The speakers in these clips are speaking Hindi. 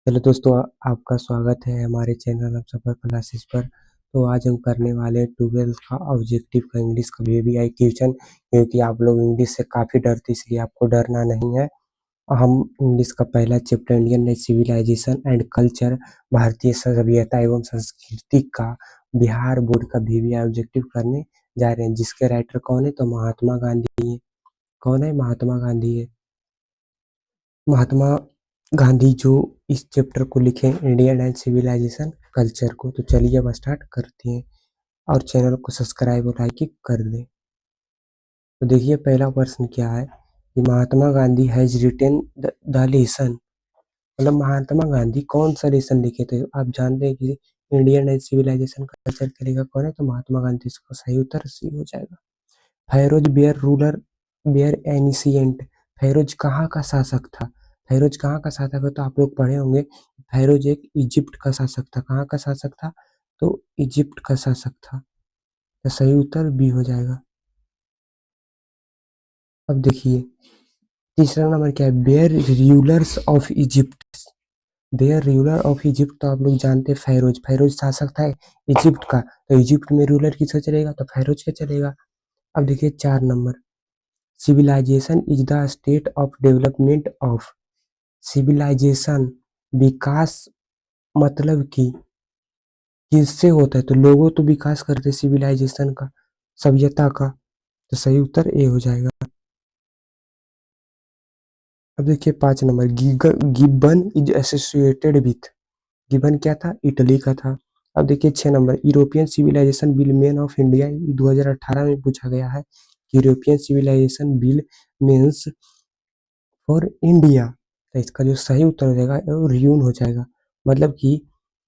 हेलो दोस्तों, आपका स्वागत है हमारे चैनल हम सफर क्लासेस पर। तो आज हम करने वाले हैं 12th का ऑब्जेक्टिव का इंग्लिश का वीवीआई क्वेश्चन, क्योंकि आप लोग इंग्लिश से काफ़ी डरते, इसलिए आपको डरना नहीं है। हम इंग्लिश का पहला chapter Indian civilization and culture, भारतीय सभ्यता एवं संस्कृति का बिहार बोर्ड का वीवीआई ऑब्जेक्टिव करने जा रहे हैं, जिसके राइटर कौन है? तो महात्मा गांधी है। कौन है? महात्मा गांधी है। महात्मा गांधी जो इस चैप्टर को लिखे इंडियन एंड सिविलाइजेशन कल्चर को। तो चलिए अब स्टार्ट करते हैं और चैनल को सब्सक्राइब और लाइक कर दें। तो देखिए पहला प्रश्न क्या है कि Mahatma Gandhi has written the lesson, मतलब महात्मा गांधी कौन सा लेसन लिखे थे? आप जानते हैं कि इंडियन एंड सिविलाइजेशन कल्चर के लेखक कौन है? तो महात्मा गांधी। इसका सही उत्तर सी हो जाएगा। Pharaohs were ruler were ancient, pharaohs कहाँ का शासक था? फैरोज कहाँ का शासक है? तो आप लोग पढ़े होंगे, फैरोज एक इजिप्ट का शासक था। कहाँ का शासक था? तो इजिप्ट का शासक था। तो सही उत्तर बी हो जाएगा। अब देखिए तीसरा नंबर क्या है? Were rulers of Egypt, were ruler of Egypt. तो आप लोग जानते हैं फैरोज, फैरोज शासक था इजिप्ट का, तो इजिप्ट में रूलर किसका चलेगा? तो फैरोज का चलेगा। अब देखिए 4 number, civilization is the state of development of, civilization विकास मतलब कि किससे होता है? तो लोगों तो विकास करते सिविलाइजेशन का, सभ्यता का। तो सही उत्तर ए हो जाएगा। अब देखिए 5 नंबर, Gibbon is associated with, Gibbon क्या था? इटली का था। अब देखिए 6 नंबर, European civilization bill men of India, 2018 में पूछा गया है। European civilization bill mens for India. तो इसका जो सही उत्तर हो जाएगा वो रियून हो जाएगा, मतलब कि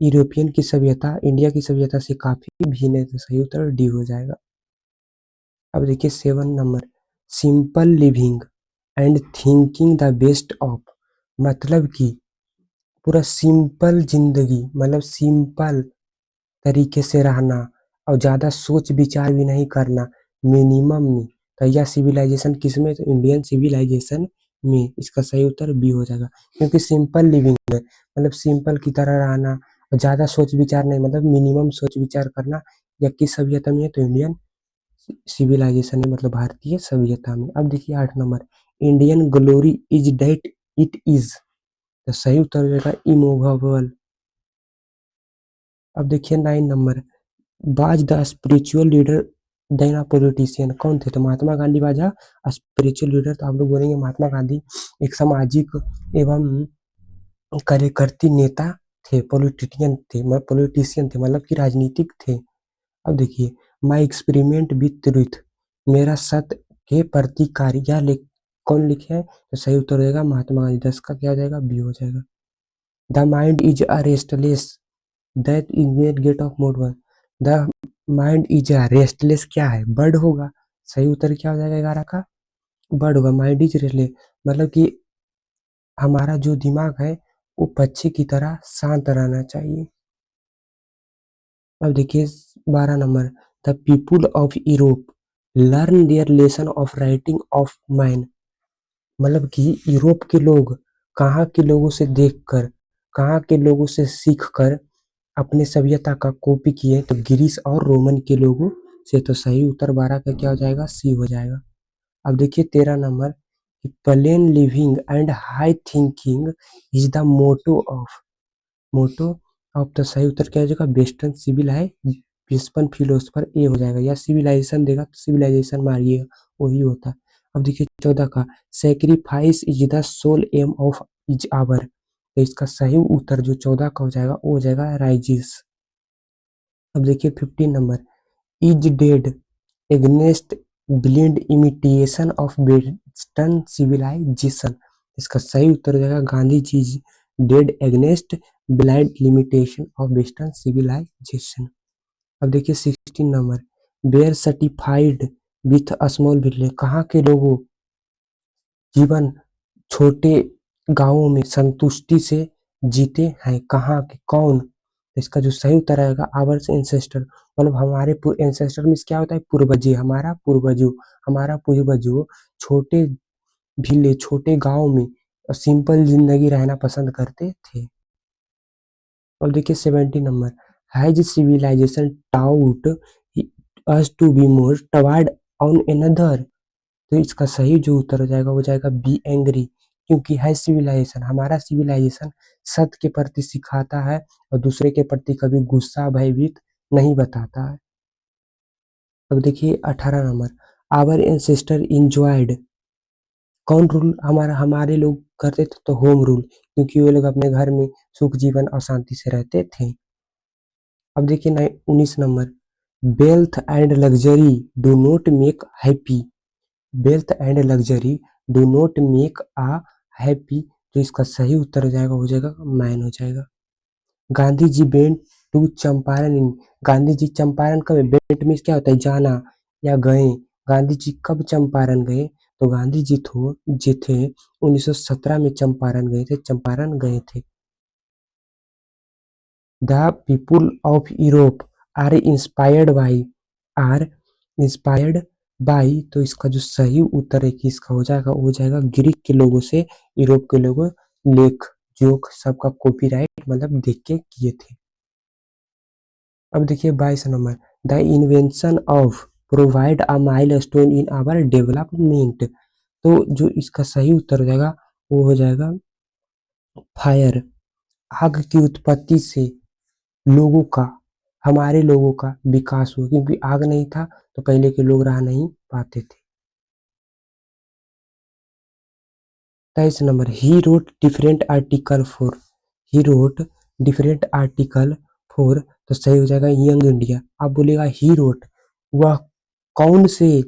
यूरोपियन की सभ्यता इंडिया की सभ्यता से काफी भिन्न है। तो सही उत्तर डी हो जाएगा। अब देखिए 7 number, simple living and thinking the best of, मतलब कि पूरा सिंपल जिंदगी, मतलब सिंपल तरीके से रहना और ज्यादा सोच विचार भी नहीं करना, मिनिमम में। तो यह सिविलाइजेशन किसमें? तो इंडियन सिविलाइजेशन में। इसका सही उत्तर बी हो जाएगा, क्योंकि सिंपल लिविंग है, मतलब सिंपल की तरह रहना और ज्यादा सोच विचार नहीं, मतलब मिनिमम सोच विचार करना। या किस सभ्यता में है? तो इंडियन सिविलाइजेशन में, मतलब भारतीय सभ्यता में। अब देखिए 8 number, Indian glory is that it is. तो सही उत्तर हो जाएगा इमूवेबल। अब देखिए 9 number, was the spiritual leader then a politician, कौन थे? तो Mahatma Gandhi was a spiritual leader. तो आप लोग बोलेंगे महात्मा गांधी एक सामाजिक एवं कार्यकर्ती नेता थे, पॉलिटिशियन थे, मतलब कि राजनीतिक थे। अब देखिए माई एक्सपेरिमेंट विथ ट्रुथ, मेरा सत्य के प्रति कार्य, यह कौन लिखे है? तो सही उत्तर हो जाएगा महात्मा गांधी। 10 का क्या हो जाएगा? बी हो जाएगा। The mind is a restless, that is get of mode one. The mind is a restless क्या है? बर्ड होगा। सही उत्तर क्या हो जाएगा 11 का? बर्ड होगा। माइंड इज रेस्टलेस मतलब कि हमारा जो दिमाग है वो पक्षी की तरह शांत रहना चाहिए। अब देखिए 12 number, the people of Europe learn their lesson of writing of man, मतलब कि यूरोप के लोग कहाँ के लोगों से देखकर, कहाँ के लोगों से सीखकर अपने सभ्यता का कॉपी किए? तो ग्रीस और रोमन के लोगों से। तो सही उत्तर 12 का क्या हो जाएगा? सी हो जाएगा। अब देखिए 13 नंबर, plain living and high thinking is the motto of. तो सही उत्तर क्या हो जाएगा? वेस्टर्न सिविल है वेस्टर्न फिलोसफर, ए हो जाएगा। या सिविलाइजेशन देगा तो सिविलाइजेशन मारिएगा, वही होता। अब देखिए 14 का, sacrifice is the sole aim of is our. तो इसका सही उत्तर जो 14 का हो जाएगा वो हो जाएगा राइजिस। अब देखिए 15 number, is dead against blind imitation of western civilization. इसका सही उत्तर हो जाएगा Gandhi ji dead against blind limitation of western civilization. अब देखिए 16 number, were certified with small village, कहाँ के लोगों जीवन छोटे गांवों में संतुष्टि से जीते हैं? कहाँ के कौन? इसका जो सही उत्तर आएगा आवर्स एंसेस्टर, मतलब हमारे एंसेस्टर में क्या होता है? पूर्वज, हमारा पूर्वजों छोटे छोटे गांव में सिंपल जिंदगी रहना पसंद करते थे। अब देखिए 70 number, has civilization taught us to be more toward on another. तो इसका सही जो उत्तर हो जाएगा वो जाएगा बी एंग्री, क्योंकि है सिविलाइजेशन, हमारा सिविलाइजेशन सत्य के प्रति सिखाता है और दूसरे के प्रति कभी गुस्सा भयभीत नहीं बताता है। अब देखिए 18 नंबर, आवर एंसेस्टर इंजॉयड, कौन रूल हमारा हमारे लोग करते थे, तो होम रूल, क्योंकि वो लोग अपने घर में सुख जीवन और शांति से रहते थे। अब देखिए 19 नंबर, wealth and luxury do not make happy, wealth and luxury do not make a happy. तो इसका सही उत्तर हो जाएगा, मैन हो जाएगा। गांधी जी वेंट टू चंपारण गांधी जी चंपारण कब, वेंट मीन्स क्या होता है, जाना या गए। गांधी जी कब चंपारण गए, तो गांधी जी थे 1917 में चंपारण गए थे, चंपारण गए थे। The people of Europe are inspired by, are inspired by, तो इसका जो सही उत्तर है कि इसका हो जाएगा वो हो जाएगा ग्रीक के लोगों से, यूरोप के लोगों लेख जो सबका कॉपीराइट मतलब देख के किए थे। अब देखिए 22 नंबर, the invention of provide a milestone in our development. तो जो इसका सही उत्तर हो जाएगा वो हो जाएगा फायर, आग की उत्पत्ति से लोगों का, हमारे लोगों का विकास हुआ, क्योंकि आग नहीं था तो पहले के लोग रह नहीं पाते थे। 23 number, he wrote different article for, he wrote different article for, तो सही हो जाएगा यंग इंडिया। आप बोलेगा ही रोट, वह कौन से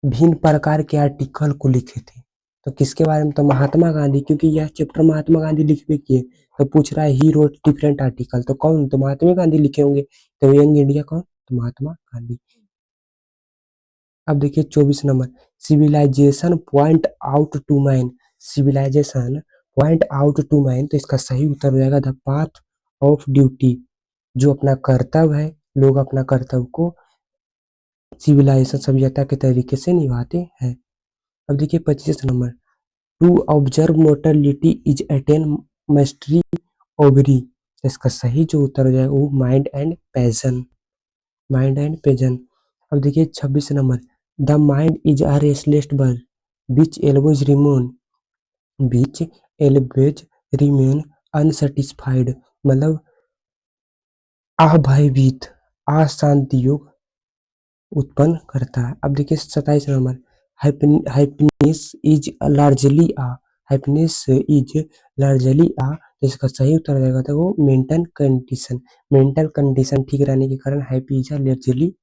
भिन्न प्रकार के आर्टिकल को लिखे थे, तो किसके बारे में, तो महात्मा गांधी, क्योंकि यह चैप्टर महात्मा गांधी लिखे किए। तो पूछ रहा है ही रोट डिफरेंट आर्टिकल, तो कौन, तो महात्मा गांधी लिखे होंगे, तो यंग इंडिया कौन, तो महात्मा गांधी। अब देखिए 24 नंबर, civilization point out to man, civilization point out to man, तो इसका सही उत्तर हो जाएगा द पाथ ऑफ ड्यूटी, जो अपना कर्तव्य है, लोग अपना कर्तव्य को सिविलाइजेशन सभ्यता के तरीके से निभाते हैं। अब देखिए 25 number, to observe morality is attain mastery over, इसका सही जो उत्तर हो जाएगा वो mind and passion, mind and passion. अब देखिए 26 number, the mind is a restless bird which always remain, which always remain unsatisfied, मतलब अभयभीत, अशांति योग उत्पन्न करता है। अब देखिए 27 number, happiness is largely a, happiness is largely a, तो इसका सही उत्तर हो जाएगा, तो वो मेंटल कंडीशन, मेंटल कंडीशन ठीक रहने के कारण happy is largely.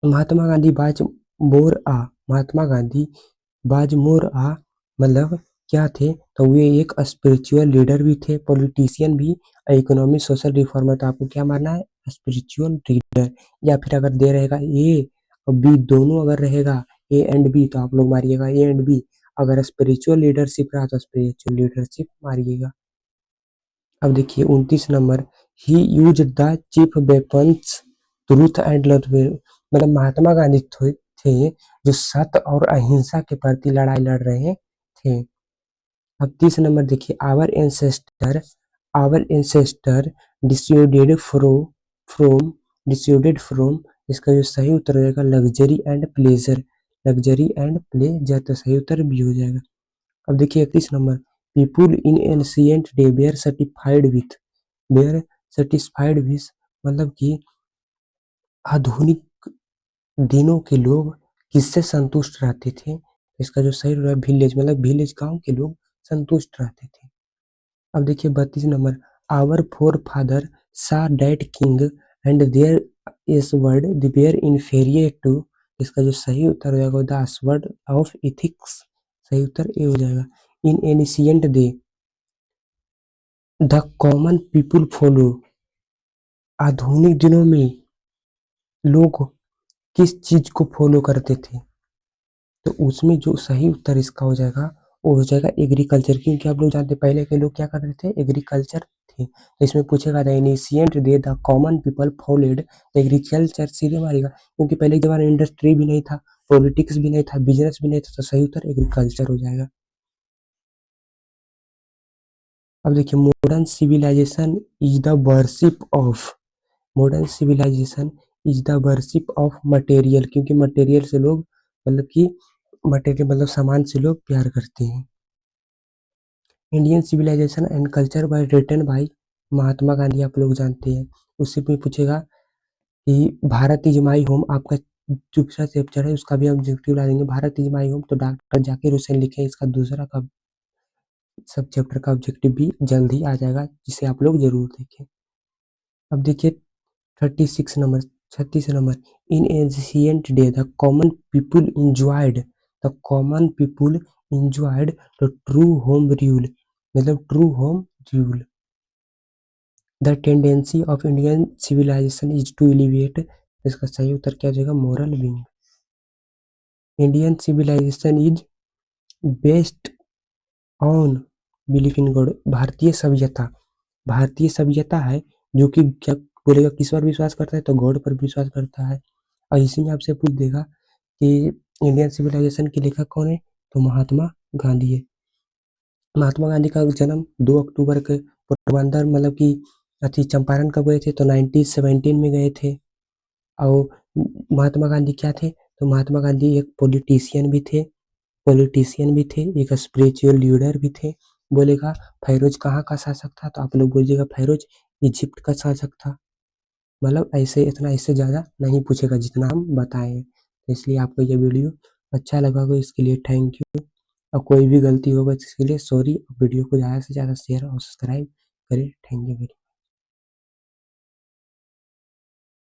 Mahatma Gandhi बाज मोर आ, महात्मा गांधी बाज मोर आ, मतलब क्या थे, तो वे एक स्पिरिचुअल लीडर भी थे, पॉलिटिशियन भी, इकोनॉमिक सोशल रिफॉर्मर। तो आपको क्या मानना है, स्पिरिचुअल लीडर, या फिर अगर दे रहेगा ए और बी दोनों अगर रहेगा ए एंड बी, तो आप लोग मारिएगा ए एंड बी, अगर स्पिरिचुअल लीडरशिप रहा तो स्पिरिचुअल लीडरशिप मारिएगा। अब देखिए 29 number, he use the chief weapons truth and love, मतलब महात्मा गांधी थे जो सत्य और अहिंसा के प्रति लड़ाई लड़ रहे थे। अब 30 नंबर देखिए, our ancestor descended from descended from, इसका जो सही उत्तर हो जाएगा luxury and pleasure, luxury and pleasure, तो सही उत्तर भी हो जाएगा। अब देखिए 31 नंबर, people in ancient day were certified with, were satisfied with, मतलब कि आधुनिक दिनों के लोग किससे संतुष्ट रहते थे, इसका जो सही है विलेज, मतलब विलेज गांव के लोग संतुष्ट रहते थे। अब देखिए 32 नंबर, आवर फोर फादर सा डेट किंग एंड देयर इस वर्ड देयर इन्फेरियर टू, इसका जो सही उत्तर हो जाएगा द वर्ड ऑफ इथिक्स, सही उत्तर ए हो जाएगा। In ancient day the common people follow, आधुनिक दिनों में लोग किस चीज को फॉलो करते थे, तो उसमें जो सही उत्तर इसका हो जाएगा वो हो जाएगा एग्रीकल्चर, क्योंकि आप लोग जानते हैं पहले के लोग क्या करते थे, एग्रीकल्चर थे। तो इसमें पूछेगा the ancient they the common people followed agriculture, सीधे मारेगा, क्योंकि पहले के जमाने में इंडस्ट्री भी नहीं था, पॉलिटिक्स भी नहीं था, बिजनेस भी नहीं था, तो सही उत्तर एग्रीकल्चर हो जाएगा। अब देखिए modern civilization is the worship of, modern civilization is the worship of material, क्योंकि मटेरियल से लोग मतलब कि मटेरियल मतलब सामान से लोग प्यार करते हैं। Indian civilization and culture by written by Mahatma Gandhi, आप लोग जानते हैं। उससे भी पूछेगा कि भारत इज माई होम, आपका जो दूसरा चैप्टर है उसका भी ऑब्जेक्टिव ला देंगे, भारत इज माई होम, तो डॉक्टर जाकिर हुसैन लिखे, इसका दूसरा का सब चैप्टर का ऑब्जेक्टिव भी जल्द ही आ जाएगा, जिसे आप लोग जरूर देखें। अब देखिए 36 number in ancient day the common people enjoyed the true home rule, मतलब true home rule. The tendency of Indian civilization is to elevate, इसका सही उत्तर क्या हो जाएगा, moral being. Indian civilization is based on belief in God, भारतीय सभ्यता है जो कि क्या बोलेगा, किस पर विश्वास करता है, तो गॉड पर विश्वास करता है। और इसी में आपसे पूछ देगा कि इंडियन सिविलाइजेशन के लेखक कौन है, तो महात्मा गांधी है। महात्मा गांधी का जन्म 2 अक्टूबर के पोरबंदर मतलब कि अति चंपारण कब गए थे, तो 1917 में गए थे। और महात्मा गांधी क्या थे, तो महात्मा गांधी एक पॉलिटिशियन भी थे, एक स्पिरिचुअल लीडर भी थे। बोलेगा फैरोज कहाँ का शासक था, तो आप लोग बोलिएगा फैरोज इजिप्ट का शासक था। मतलब ऐसे इतना, इससे ज़्यादा नहीं पूछेगा जितना हम बताए हैं। तो इसलिए आपको ये वीडियो अच्छा लगा होगा, इसके लिए थैंक यू। और कोई भी गलती होगा इसके लिए सॉरी। वीडियो को ज़्यादा से ज़्यादा शेयर और सब्सक्राइब करें। Thank you very